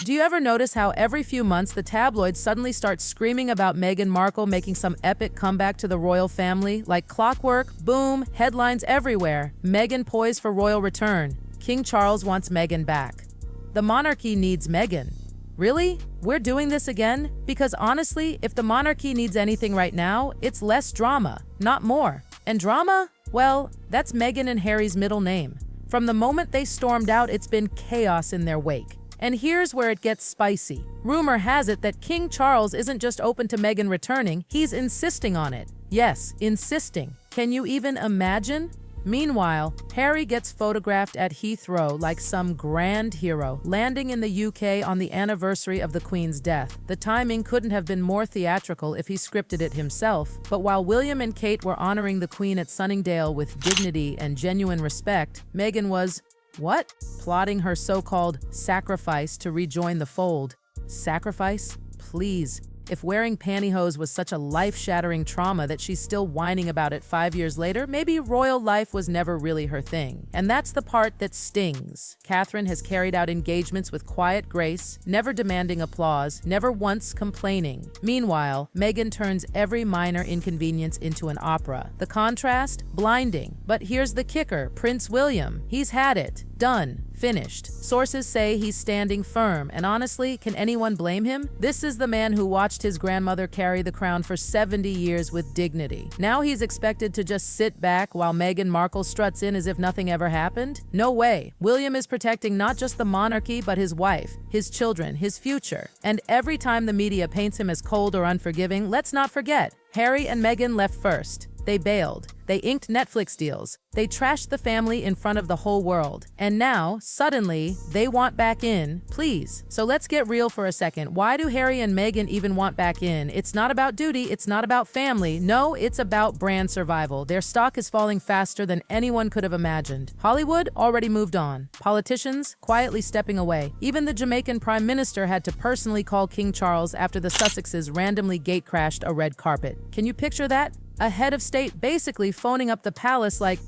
Do you ever notice how every few months the tabloids suddenly start screaming about Meghan Markle making some epic comeback to the royal family? Like clockwork, boom, headlines everywhere. Meghan poised for royal return. King Charles wants Meghan back. The monarchy needs Meghan. Really? We're doing this again? Because honestly, if the monarchy needs anything right now, it's less drama, not more. And drama? Well, that's Meghan and Harry's middle name. From the moment they stormed out, it's been chaos in their wake. And here's where it gets spicy. Rumor has it that King Charles isn't just open to Meghan returning, he's insisting on it. Yes, insisting. Can you even imagine? Meanwhile, Harry gets photographed at Heathrow like some grand hero, landing in the UK on the anniversary of the Queen's death. The timing couldn't have been more theatrical if he scripted it himself, but while William and Kate were honoring the Queen at Sunningdale with dignity and genuine respect, Meghan was, what? Plotting her so-called sacrifice to rejoin the fold. Sacrifice? Please. If wearing pantyhose was such a life-shattering trauma that she's still whining about it 5 years later, maybe royal life was never really her thing. And that's the part that stings. Catherine has carried out engagements with quiet grace, never demanding applause, never once complaining. Meanwhile, Meghan turns every minor inconvenience into an opera. The contrast? Blinding. But here's the kicker, Prince William. He's had it. Done. Finished. Sources say he's standing firm, and honestly, can anyone blame him? This is the man who watched his grandmother carry the crown for 70 years with dignity. Now he's expected to just sit back while Meghan Markle struts in as if nothing ever happened? No way. William is protecting not just the monarchy, but his wife, his children, his future. And every time the media paints him as cold or unforgiving, let's not forget, Harry and Meghan left first. They bailed. They inked Netflix deals. They trashed the family in front of the whole world. And now, suddenly, they want back in. Please. So let's get real for a second. Why do Harry and Meghan even want back in? It's not about duty. It's not about family. No, it's about brand survival. Their stock is falling faster than anyone could have imagined. Hollywood already moved on. Politicians quietly stepping away. Even the Jamaican Prime Minister had to personally call King Charles after the Sussexes randomly gate-crashed a red carpet. Can you picture that? A head of state basically phoning up the palace like,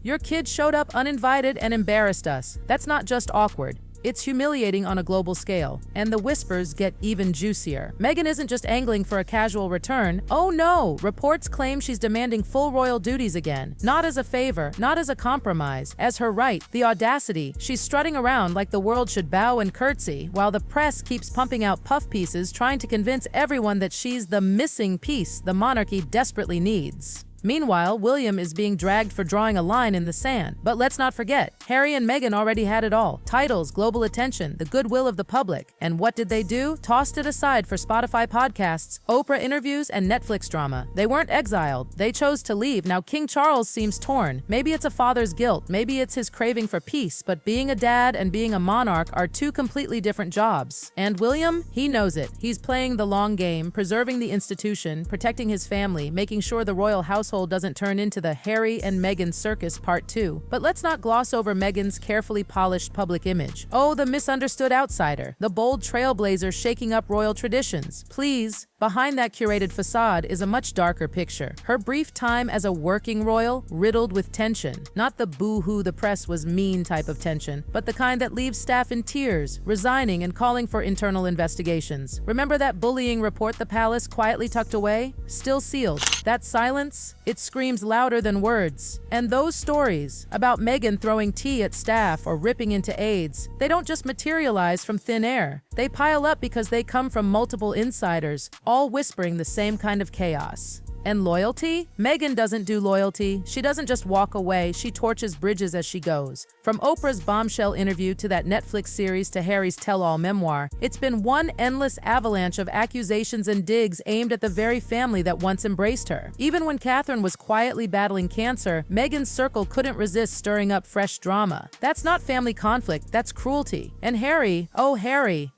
your kid showed up uninvited and embarrassed us. That's not just awkward. It's humiliating on a global scale. And the whispers get even juicier. Meghan isn't just angling for a casual return. Oh no! Reports claim she's demanding full royal duties again. Not as a favor, not as a compromise, as her right. The audacity. She's strutting around like the world should bow and curtsy, while the press keeps pumping out puff pieces trying to convince everyone that she's the missing piece the monarchy desperately needs. Meanwhile, William is being dragged for drawing a line in the sand. But let's not forget, Harry and Meghan already had it all. Titles, global attention, the goodwill of the public. And what did they do? Tossed it aside for Spotify podcasts, Oprah interviews, and Netflix drama. They weren't exiled. They chose to leave. Now King Charles seems torn. Maybe it's a father's guilt. Maybe it's his craving for peace. But being a dad and being a monarch are two completely different jobs. And William, he knows it. He's playing the long game, preserving the institution, protecting his family, making sure the royal household doesn't turn into the Harry and Meghan circus part 2. But let's not gloss over Meghan's carefully polished public image. Oh, the misunderstood outsider, the bold trailblazer shaking up royal traditions. Please. Behind that curated facade is a much darker picture. Her brief time as a working royal, riddled with tension. Not the boo-hoo the press was mean type of tension, but the kind that leaves staff in tears, resigning and calling for internal investigations. Remember that bullying report the palace quietly tucked away? Still sealed. That silence? It screams louder than words. And those stories about Meghan throwing tea at staff or ripping into aides, they don't just materialize from thin air. They pile up because they come from multiple insiders, all whispering the same kind of chaos. And loyalty? Meghan doesn't do loyalty. She doesn't just walk away, she torches bridges as she goes. From Oprah's bombshell interview to that Netflix series to Harry's tell-all memoir, it's been one endless avalanche of accusations and digs aimed at the very family that once embraced her. Even when Catherine was quietly battling cancer, Meghan's circle couldn't resist stirring up fresh drama. That's not family conflict, that's cruelty. And Harry, oh Harry,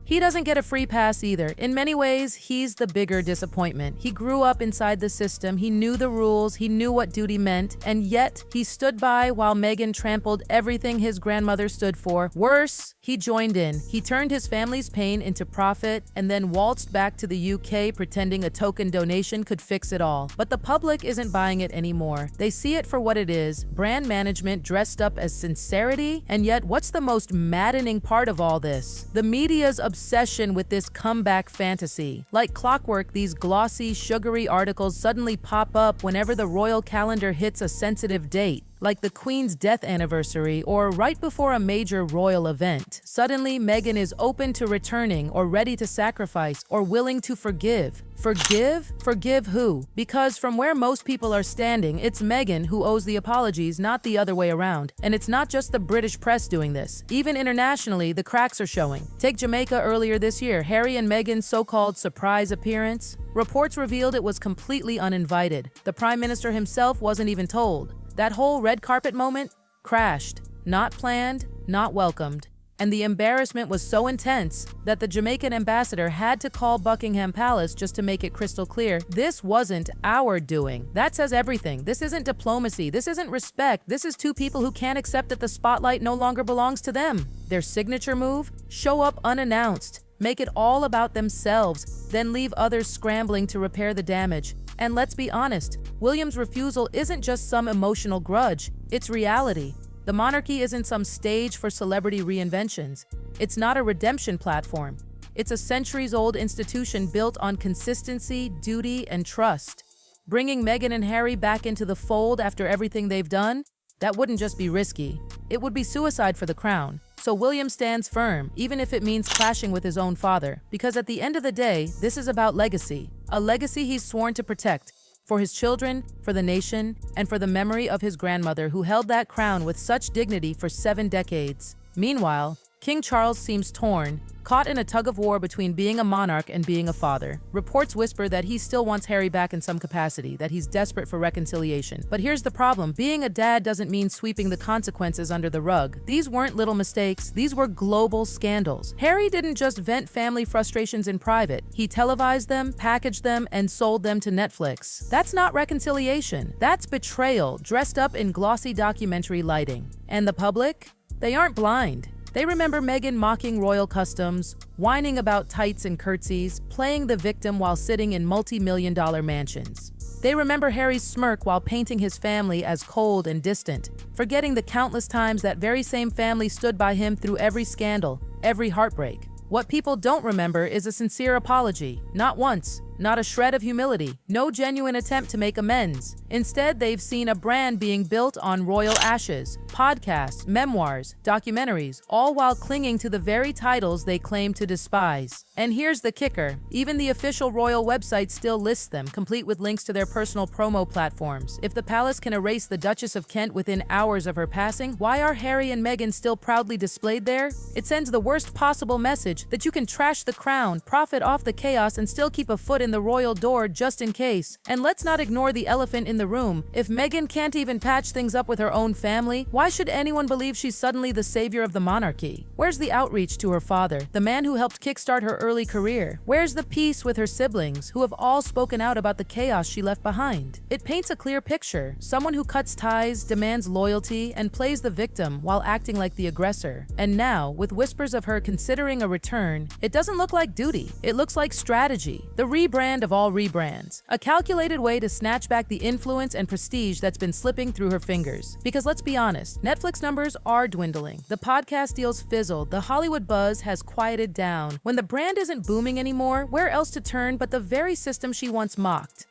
He doesn't get a free pass either. In many ways, he's the bigger disappointment. He grew up inside the system, he knew the rules, he knew what duty meant, and yet he stood by while Meghan trampled everything his grandmother stood for. Worse, he joined in. He turned his family's pain into profit and then waltzed back to the UK pretending a token donation could fix it all. But the public isn't buying it anymore. They see it for what it is, brand management dressed up as sincerity. And yet, what's the most maddening part of all this? The media's obsession with this comeback fantasy. Like clockwork, these glossy, sugary articles suddenly pop up whenever the royal calendar hits a sensitive date, like the Queen's death anniversary or right before a major royal event. Suddenly, Meghan is open to returning or ready to sacrifice or willing to forgive. Forgive? Forgive who? Because from where most people are standing, it's Meghan who owes the apologies, not the other way around. And it's not just the British press doing this. Even internationally, the cracks are showing. Take Jamaica earlier this year, Harry and Meghan's so-called surprise appearance. Reports revealed it was completely uninvited. The Prime Minister himself wasn't even told. That whole red carpet moment crashed. Not planned, not welcomed. And the embarrassment was so intense that the Jamaican ambassador had to call Buckingham Palace just to make it crystal clear, this wasn't our doing. That says everything. This isn't diplomacy. This isn't respect. This is two people who can't accept that the spotlight no longer belongs to them. Their signature move? Show up unannounced. Make it all about themselves, then leave others scrambling to repair the damage. And let's be honest, William's refusal isn't just some emotional grudge, it's reality. The monarchy isn't some stage for celebrity reinventions. It's not a redemption platform. It's a centuries-old institution built on consistency, duty, and trust. Bringing Meghan and Harry back into the fold after everything they've done, that wouldn't just be risky. It would be suicide for the crown. So William stands firm, even if it means clashing with his own father. Because at the end of the day, this is about legacy. A legacy he's sworn to protect. For his children, for the nation, and for the memory of his grandmother who held that crown with such dignity for 7 decades. Meanwhile, King Charles seems torn, caught in a tug-of-war between being a monarch and being a father. Reports whisper that he still wants Harry back in some capacity, that he's desperate for reconciliation. But here's the problem. Being a dad doesn't mean sweeping the consequences under the rug. These weren't little mistakes. These were global scandals. Harry didn't just vent family frustrations in private. He televised them, packaged them, and sold them to Netflix. That's not reconciliation. That's betrayal, dressed up in glossy documentary lighting. And the public? They aren't blind. They remember Meghan mocking royal customs, whining about tights and curtsies, playing the victim while sitting in multi-million-dollar mansions. They remember Harry's smirk while painting his family as cold and distant, forgetting the countless times that very same family stood by him through every scandal, every heartbreak. What people don't remember is a sincere apology. Not once, not a shred of humility, no genuine attempt to make amends. Instead, they've seen a brand being built on royal ashes, podcasts, memoirs, documentaries, all while clinging to the very titles they claim to despise. And here's the kicker, even the official royal website still lists them, complete with links to their personal promo platforms. If the palace can erase the Duchess of Kent within hours of her passing, why are Harry and Meghan still proudly displayed there? It sends the worst possible message that you can trash the crown, profit off the chaos, and still keep a foot in the royal door just in case. And let's not ignore the elephant in the room. If Meghan can't even patch things up with her own family, why should anyone believe she's suddenly the savior of the monarchy? Where's the outreach to her father, the man who helped kickstart her early career? Where's the peace with her siblings, who have all spoken out about the chaos she left behind? It paints a clear picture. Someone who cuts ties, demands loyalty, and plays the victim while acting like the aggressor. And now, with whispers of her considering a return, it doesn't look like duty. It looks like strategy. The rebrand of all rebrands. A calculated way to snatch back the influence and prestige that's been slipping through her fingers. Because let's be honest, Netflix numbers are dwindling. The podcast deals fizzled. The Hollywood buzz has quieted down. When the brand isn't booming anymore, where else to turn but the very system she once mocked?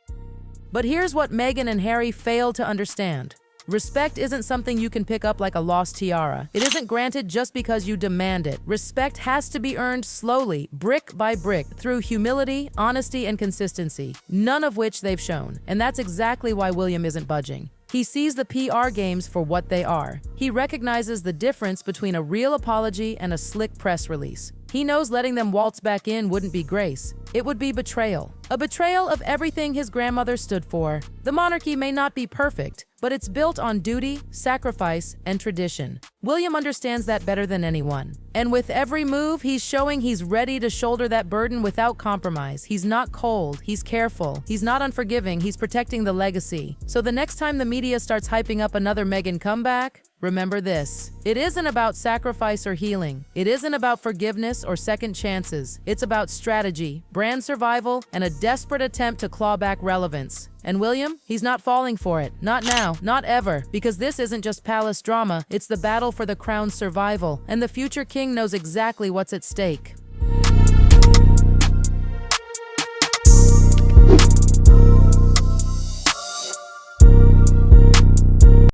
But here's what Meghan and Harry failed to understand. Respect isn't something you can pick up like a lost tiara. It isn't granted just because you demand it. Respect has to be earned slowly, brick by brick, through humility, honesty, and consistency, none of which they've shown. And that's exactly why William isn't budging. He sees the PR games for what they are. He recognizes the difference between a real apology and a slick press release. He knows letting them waltz back in wouldn't be grace. It would be betrayal. A betrayal of everything his grandmother stood for. The monarchy may not be perfect, but it's built on duty, sacrifice, and tradition. William understands that better than anyone. And with every move, he's showing he's ready to shoulder that burden without compromise. He's not cold, he's careful, he's not unforgiving, he's protecting the legacy. So the next time the media starts hyping up another Meghan comeback, remember this. It isn't about sacrifice or healing. It isn't about forgiveness or second chances. It's about strategy, brand survival, and a desperate attempt to claw back relevance. And William, he's not falling for it. Not now, not ever. Because this isn't just palace drama, it's the battle for the crown's survival. And the future king knows exactly what's at stake.